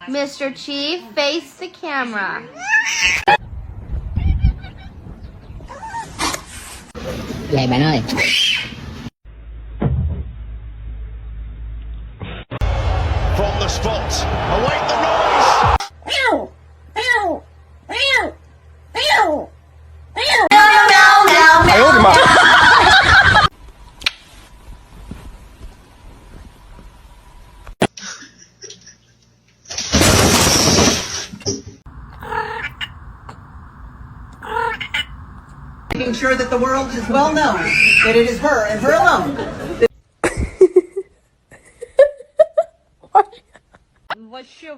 Mr. Chief, face the camera. Vậy bạn ơi. From the spot, await the noise. Meow, meow, meow, meow, meow. I owed him up. Making sure that the world is well known that it is her and her alone. Вообще...